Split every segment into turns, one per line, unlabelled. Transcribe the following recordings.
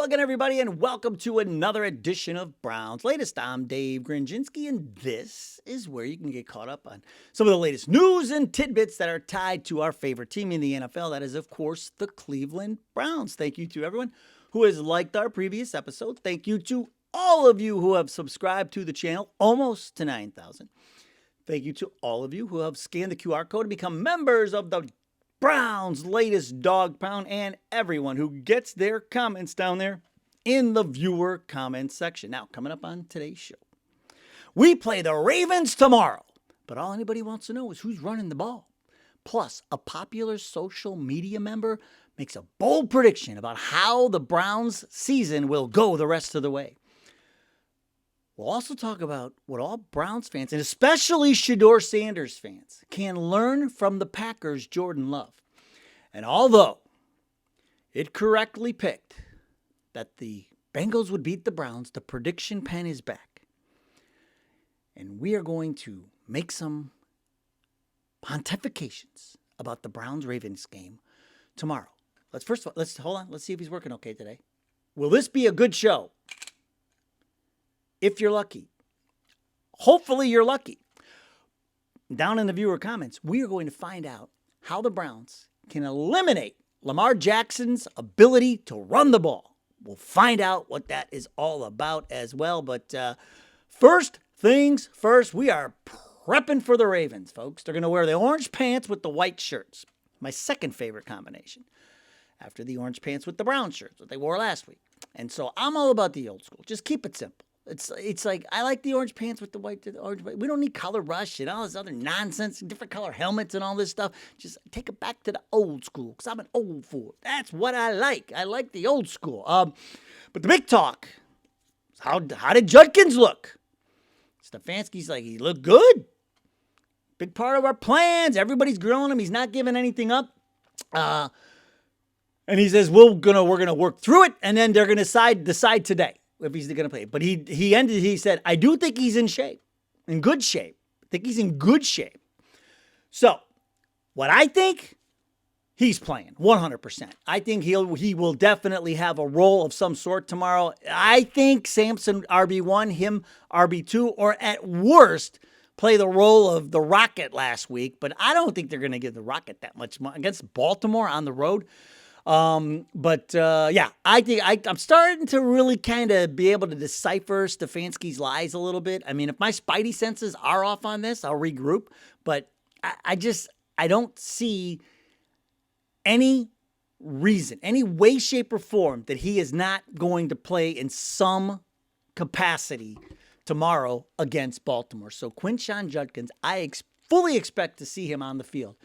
Hello again, everybody, and welcome to another edition of Browns Latest. I'm Dave Grendzynski, and this is where you can get caught up on some of the latest news and tidbits that are tied to our favorite team in the NFL. That is, of course, the Cleveland Browns. Thank you to everyone who has liked our previous episode. Thank you to all of you who have subscribed to the channel, almost to 9,000. Thank you to all of you who have scanned the QR code and become members of the Browns' latest dog pound, and everyone who gets their comments down there in the viewer comments section. Now, coming up on today's show, we play the Ravens tomorrow, but all anybody wants to know is who's running the ball. Plus, a popular social media member makes a bold prediction about how the Browns' season will go the rest of the way. We'll also talk about what all Browns fans, and especially Shedeur Sanders fans, can learn from the Packers' Jordan Love. And although it correctly picked that the Bengals would beat the Browns, the prediction pen is back. And we are going to make some pontifications about the Browns-Ravens game tomorrow. Let's hold on. Let's see if he's working okay today. Will this be a good show? If you're lucky. Hopefully you're lucky. Down in the viewer comments, we are going to find out how the Browns can eliminate Lamar Jackson's ability to run the ball. We'll find out what that is all about as well. But first things first, we are prepping for the Ravens, folks. They're going to wear the orange pants with the white shirts. My second favorite combination. After the orange pants with the brown shirts, what they wore last week. And so I'm all about the old school. Just keep it simple. It's like, I like the orange pants with the orange. We don't need color rush and all this other nonsense, different color helmets and all this stuff. Just take it back to the old school, because I'm an old fool. That's what I like. I like the old school. But the big talk is how did Judkins look? Stefanski's like, he looked good. Big part of our plans. Everybody's grilling him. He's not giving anything up. And he says, we're gonna work through it, and then they're gonna decide today if he's going to play. But he said, I do think he's in shape, in good shape. I think he's in good shape. So, what I think, he's playing 100%. I think he will definitely have a role of some sort tomorrow. I think Samson RB1, him RB2, or at worst, play the role of the Rocket last week. But I don't think they're going to give the Rocket that much money against Baltimore on the road. Yeah, I think I'm starting to really kind of be able to decipher Stefanski's lies a little bit. I mean, if my spidey senses are off on this, I'll regroup. But I don't see any reason, any way, shape, or form that he is not going to play in some capacity tomorrow against Baltimore. So Quinshon Judkins, I fully expect to see him on the field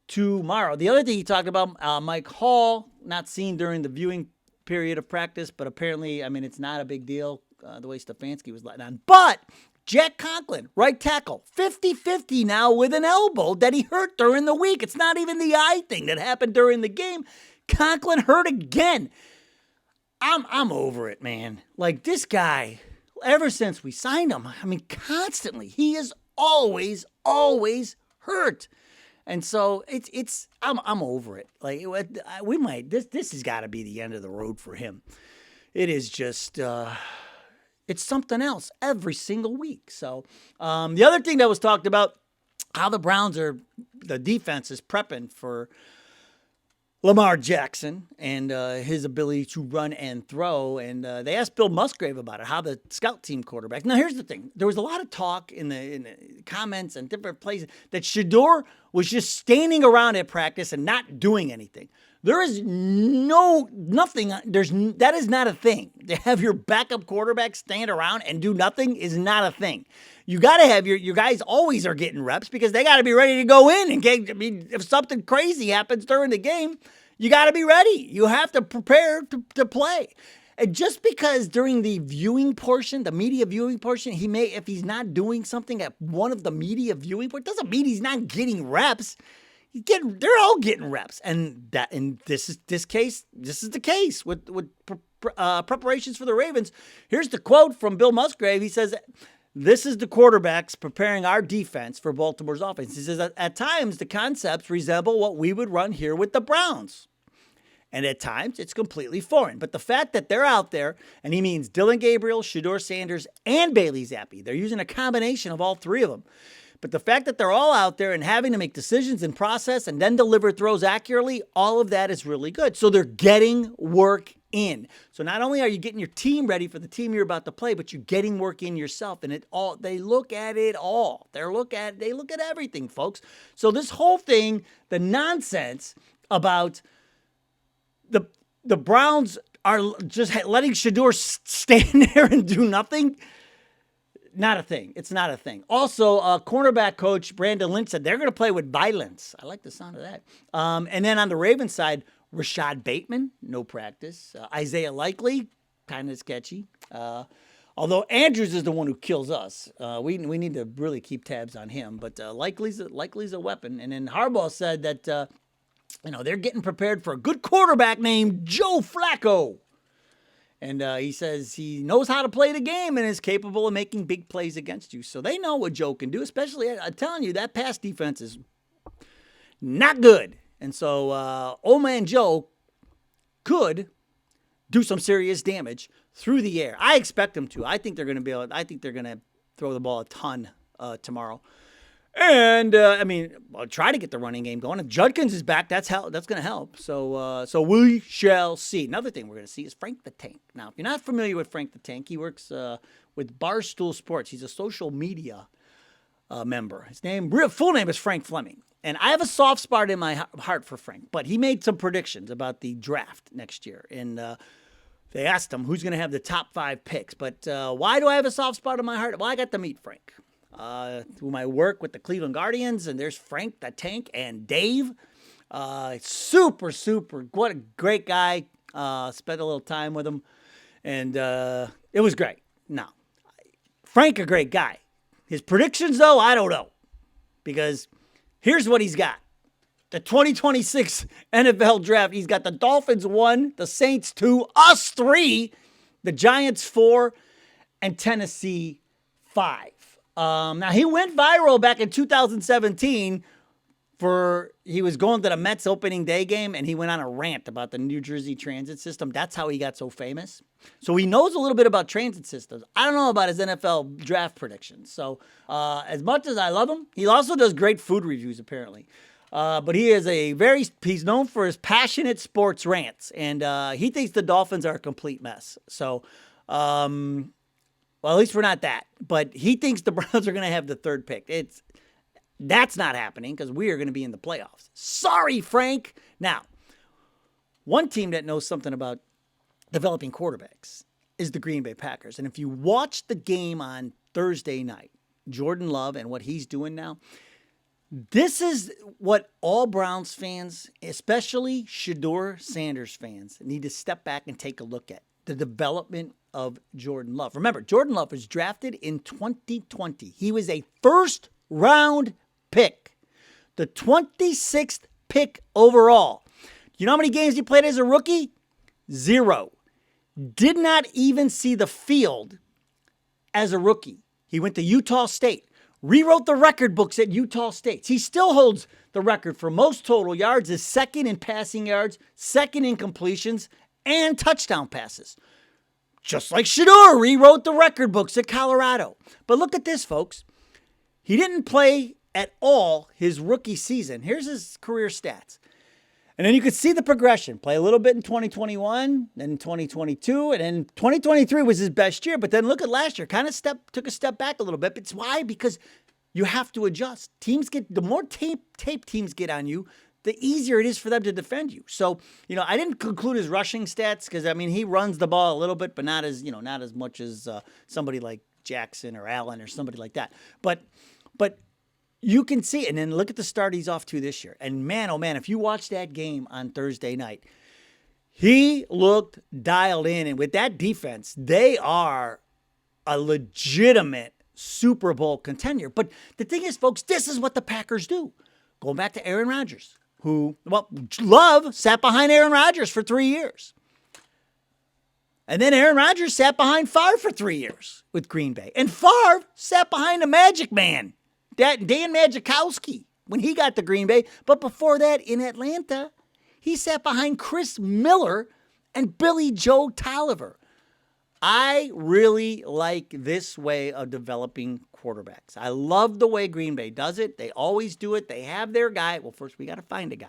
tomorrow. The other thing he talked about, Mike Hall, not seen during the viewing period of practice, but apparently, I mean, it's not a big deal the way Stefanski was letting on. But Jack Conklin, right tackle, 50-50 now with an elbow that he hurt during the week. It's not even the eye thing that happened during the game. Conklin hurt again. I'm over it, man. Like, this guy, ever since we signed him, I mean, constantly, he is always hurt. And so I'm over it. Like, we might, this has got to be the end of the road for him. It is just, it's something else every single week. So, the other thing that was talked about, how the defense is prepping for Lamar Jackson and his ability to run and throw. And they asked Bill Musgrave about it, how the scout team quarterback. Now, here's the thing. There was a lot of talk in the comments and different places that Shedeur was just standing around at practice and not doing anything. There is nothing. That is not a thing. To have your backup quarterback stand around and do nothing is not a thing. You got to have your guys always are getting reps because they got to be ready to go in. If something crazy happens during the game, you got to be ready. You have to prepare to play. And just because during the viewing portion, the media viewing portion, if he's not doing something at one of the media viewing portion, doesn't mean he's not getting reps. They're all getting reps, and this is the case with preparations for the Ravens. Here's the quote from Bill Musgrave. He says, "This is the quarterbacks preparing our defense for Baltimore's offense." He says, "At times the concepts resemble what we would run here with the Browns. And at times, it's completely foreign. But the fact that they're out there, and he means Dylan Gabriel, Shedeur Sanders, and Bailey Zappi. They're using a combination of all three of them. But the fact that they're all out there and having to make decisions and process and then deliver throws accurately, all of that is really good. So they're getting work in. So not only are you getting your team ready for the team you're about to play, but you're getting work in yourself. And they look at it all. They look at everything, folks. So this whole thing, the nonsense about the Browns are just letting Shedeur stand there and do nothing. Not a thing. It's not a thing. Also, cornerback coach Brandon Lynch said they're going to play with violence. I like the sound of that. And then on the Ravens side, Rashad Bateman, no practice. Isaiah Likely, kind of sketchy. Although Andrews is the one who kills us. We need to really keep tabs on him. But Likely's a weapon. And then Harbaugh said that they're getting prepared for a good quarterback named Joe Flacco. And he says he knows how to play the game and is capable of making big plays against you. So they know what Joe can do, especially, I'm telling you, that pass defense is not good. And so old man Joe could do some serious damage through the air. I expect him to. I think they're going to throw the ball a ton tomorrow. And, I'll try to get the running game going. If Judkins is back, that's going to help. So we shall see. Another thing we're going to see is Frank the Tank. Now, if you're not familiar with Frank the Tank, he works with Barstool Sports. He's a social media member. His full name is Frank Fleming. And I have a soft spot in my heart for Frank. But he made some predictions about the draft next year. And they asked him who's going to have the top 5 picks. But why do I have a soft spot in my heart? Well, I got to meet Frank. Through my work with the Cleveland Guardians, and there's Frank the Tank and Dave. Super, what a great guy. Spent a little time with him, and it was great. Now, Frank, a great guy. His predictions, though, I don't know. Because here's what he's got. The 2026 NFL Draft, he's got the Dolphins 1, the Saints 2, us 3, the Giants 4, and Tennessee 5. Now, he went viral back in 2017 he was going to the Mets opening day game, and he went on a rant about the New Jersey transit system. That's how he got so famous. So he knows a little bit about transit systems. I don't know about his NFL draft predictions. So as much as I love him, he also does great food reviews, apparently. But he's known for his passionate sports rants, and he thinks the Dolphins are a complete mess. So, well, at least we're not that. But he thinks the Browns are going to have the 3rd pick. That's not happening because we are going to be in the playoffs. Sorry, Frank. Now, one team that knows something about developing quarterbacks is the Green Bay Packers. And if you watch the game on Thursday night, Jordan Love and what he's doing now, this is what all Browns fans, especially Shedeur Sanders fans, need to step back and take a look at. The development of Jordan Love. Remember, Jordan Love was drafted in 2020. He was a first-round pick, the 26th pick overall. You know how many games he played as a rookie? 0. Did not even see the field as a rookie. He went to Utah State, rewrote the record books at Utah State. He still holds the record for most total yards, is second in passing yards, second in completions, and touchdown passes. Just like Shedeur rewrote the record books at Colorado. But look at this, folks. He didn't play at all his rookie season. Here's his career stats. And then you could see the progression. Play a little bit in 2021, then 2022, and then 2023 was his best year. But then look at last year. Took a step back a little bit. It's why? Because you have to adjust. The more tape teams get on you, the easier it is for them to defend you. So, I didn't conclude his rushing stats because, he runs the ball a little bit, but not as much as somebody like Jackson or Allen or somebody like that. But you can see it. And then look at the start he's off to this year. And man, oh man, if you watch that game on Thursday night, he looked dialed in. And with that defense, they are a legitimate Super Bowl contender. But the thing is, folks, this is what the Packers do. Going back to Aaron Rodgers. Love sat behind Aaron Rodgers for 3 years. And then Aaron Rodgers sat behind Favre for 3 years with Green Bay. And Favre sat behind the Magic Man, Dan Majkowski, when he got to Green Bay. But before that, in Atlanta, He sat behind Chris Miller and Billy Joe Tolliver. I really like this way of developing quarterbacks. I love the way Green Bay does it. They always do it. They have their guy. Well, first we got to find a guy.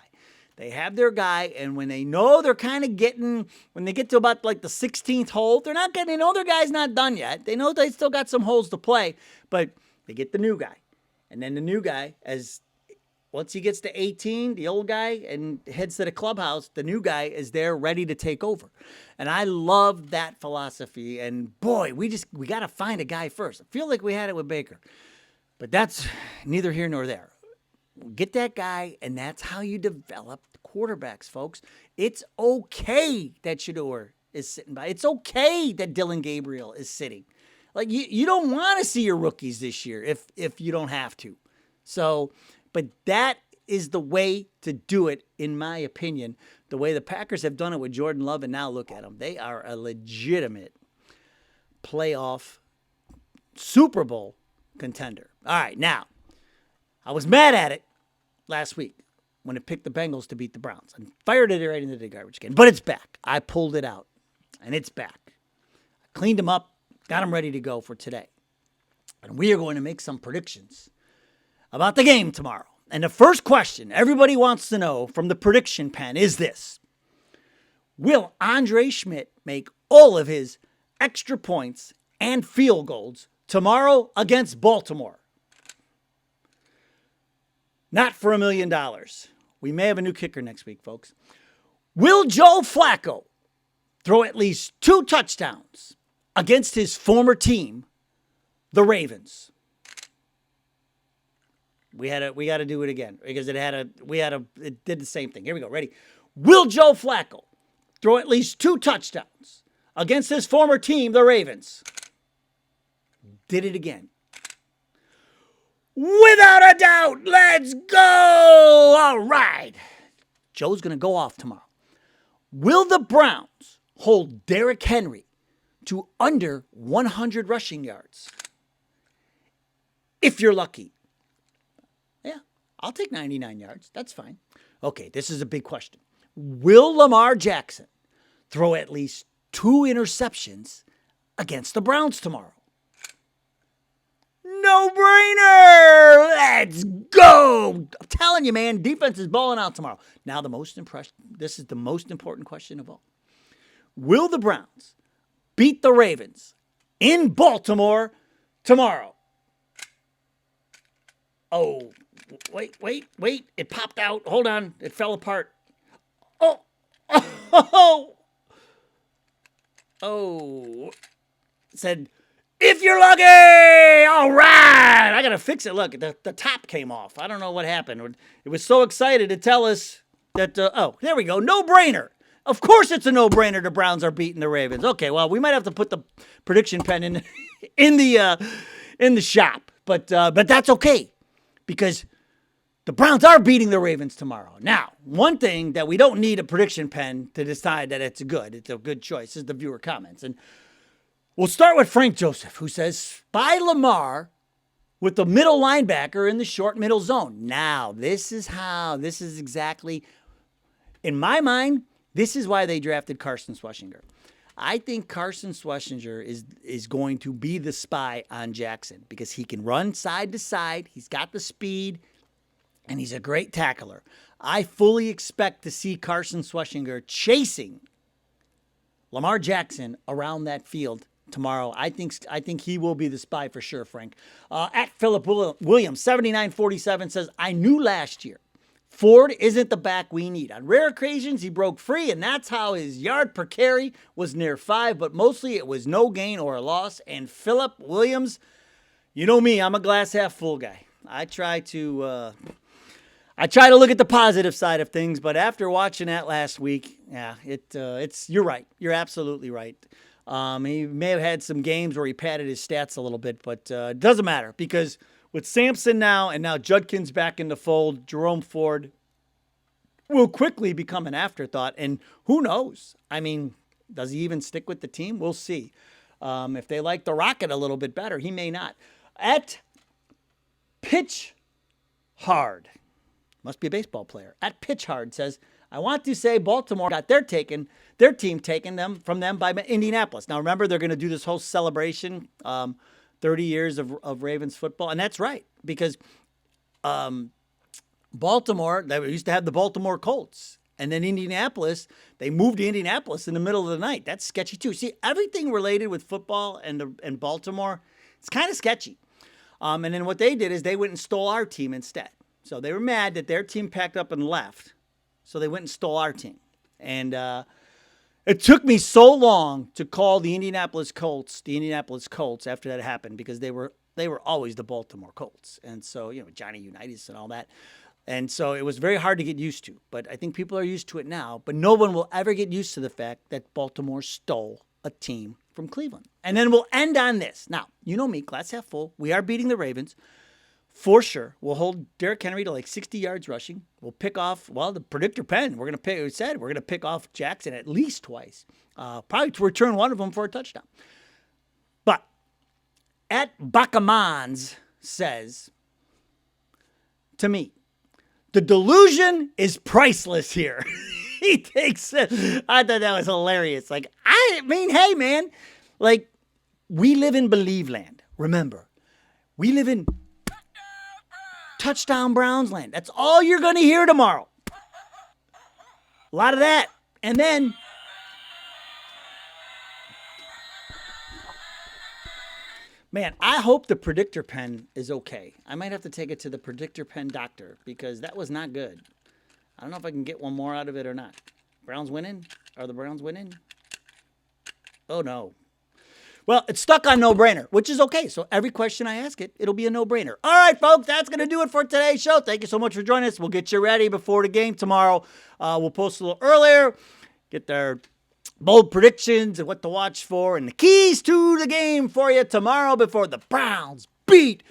They have their guy, and when they know they're kind of getting, when they get to about like the 16th hole, they know their guy's not done yet. They know they still got some holes to play, but they get the new guy. And then the new guy, once he gets to 18, the old guy, and heads to the clubhouse, the new guy is there ready to take over. And I love that philosophy. And boy, we got to find a guy first. I feel like we had it with Baker. But that's neither here nor there. Get that guy, and that's how you develop quarterbacks, folks. It's okay that Shedeur is sitting by. It's okay that Dylan Gabriel is sitting. Like, you don't want to see your rookies this year if you don't have to. So, but that is the way to do it, in my opinion. The way the Packers have done it with Jordan Love, and now look at them. They are a legitimate playoff Super Bowl contender. All right, now, I was mad at it last week when it picked the Bengals to beat the Browns. I fired it right into the garbage can, but it's back. I pulled it out, and it's back. I cleaned them up, got them ready to go for today. And we are going to make some predictions about the game tomorrow. And the first question everybody wants to know from the prediction pen is this: will Andre Schmidt make all of his extra points and field goals tomorrow against Baltimore? Not for $1 million. We may have a new kicker next week, folks. Will Joe Flacco throw at least 2 touchdowns against his former team, the Ravens? We got to do it again because it did the same thing. Here we go. Ready? Will Joe Flacco throw at least 2 touchdowns against his former team, the Ravens? Did it again. Without a doubt, let's go. All right. Joe's going to go off tomorrow. Will the Browns hold Derrick Henry to under 100 rushing yards? If you're lucky. Yeah, I'll take 99 yards. That's fine. Okay, this is a big question. Will Lamar Jackson throw at least 2 interceptions against the Browns tomorrow? No-brainer! Let's go! I'm telling you, man, defense is balling out tomorrow. Now, this is the most important question of all. Will the Browns beat the Ravens in Baltimore tomorrow? Oh, wait. It popped out. Hold on. It fell apart. Oh. It said, if you're lucky. All right. I got to fix it. Look, the top came off. I don't know what happened. It was so excited to tell us that, there we go. No-brainer. Of course it's a no-brainer the Browns are beating the Ravens. Okay, well, we might have to put the prediction pen in the shop. But that's okay because the Browns are beating the Ravens tomorrow. Now, one thing that we don't need a prediction pen to decide that it's a good choice is the viewer comments. And we'll start with Frank Joseph, who says, spy Lamar with the middle linebacker in the short middle zone. Now, this is exactly, in my mind, this is why they drafted Carson Schwarzenegger. I think Carson Schwarzenegger is going to be the spy on Jackson because he can run side to side. He's got the speed, and he's a great tackler. I fully expect to see Carson Schwarzenegger chasing Lamar Jackson around that field tomorrow. I think he will be the spy for sure, Frank. At Philip Williams, 7947 says, I knew last year Ford isn't the back we need. On rare occasions, he broke free, and that's how his yard per carry was near 5, but mostly it was no gain or a loss. And Philip Williams, you know me, I'm a glass half full guy. I try to look at the positive side of things, but after watching that last week, yeah, you're right. You're absolutely right. He may have had some games where he padded his stats a little bit, but it doesn't matter because with Sampson now and now Judkins back in the fold, Jerome Ford will quickly become an afterthought. And who knows? I mean, does he even stick with the team? We'll see. If they like the Rocket a little bit better, he may not. At Pitch Hard, must be a baseball player. At Pitch Hard says, I want to say Baltimore got their team taken them from them by Indianapolis. Now remember, they're going to do this whole celebration, 30 years of Ravens football, and that's right because Baltimore, they used to have the Baltimore Colts. And then Indianapolis, they moved to Indianapolis in the middle of the night. That's sketchy too. See, everything related with football and Baltimore, it's kind of sketchy. And then what they did is they went and stole our team instead. So they were mad that their team packed up and left. So they went and stole our team. And it took me so long to call the Indianapolis Colts after that happened because they were always the Baltimore Colts. And so, Johnny Unitas and all that. And so it was very hard to get used to. But I think people are used to it now. But no one will ever get used to the fact that Baltimore stole a team from Cleveland. And then we'll end on this. Now, you know me, glass half full. We are beating the Ravens. For sure. We'll hold Derrick Henry to like 60 yards rushing. We'll pick off, the predictor pen. We're going to pick off Jackson at least twice. Probably to return one of them for a touchdown. But at Bacamans says, to me, the delusion is priceless here. He takes it. I thought that was hilarious. Hey, man, we live in Believe Land. Remember, we live in Touchdown Browns land. That's all you're going to hear tomorrow. A lot of that. And then man, I hope the predictor pen is okay. I might have to take it to the predictor pen doctor because that was not good. I don't know if I can get one more out of it or not. Browns winning? Are the Browns winning? Oh, no. Well, it's stuck on no-brainer, which is okay. So every question I ask it, it'll be a no-brainer. All right, folks, that's going to do it for today's show. Thank you so much for joining us. We'll get you ready before the game tomorrow. We'll post a little earlier, get their bold predictions and what to watch for and the keys to the game for you tomorrow before the Browns beat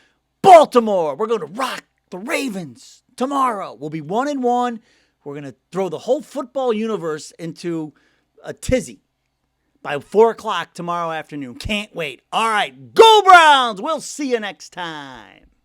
Baltimore. We're going to rock the Ravens tomorrow. We'll be 1-1. We're going to throw the whole football universe into a tizzy by 4 o'clock tomorrow afternoon. Can't wait. All right, go Browns. We'll see you next time.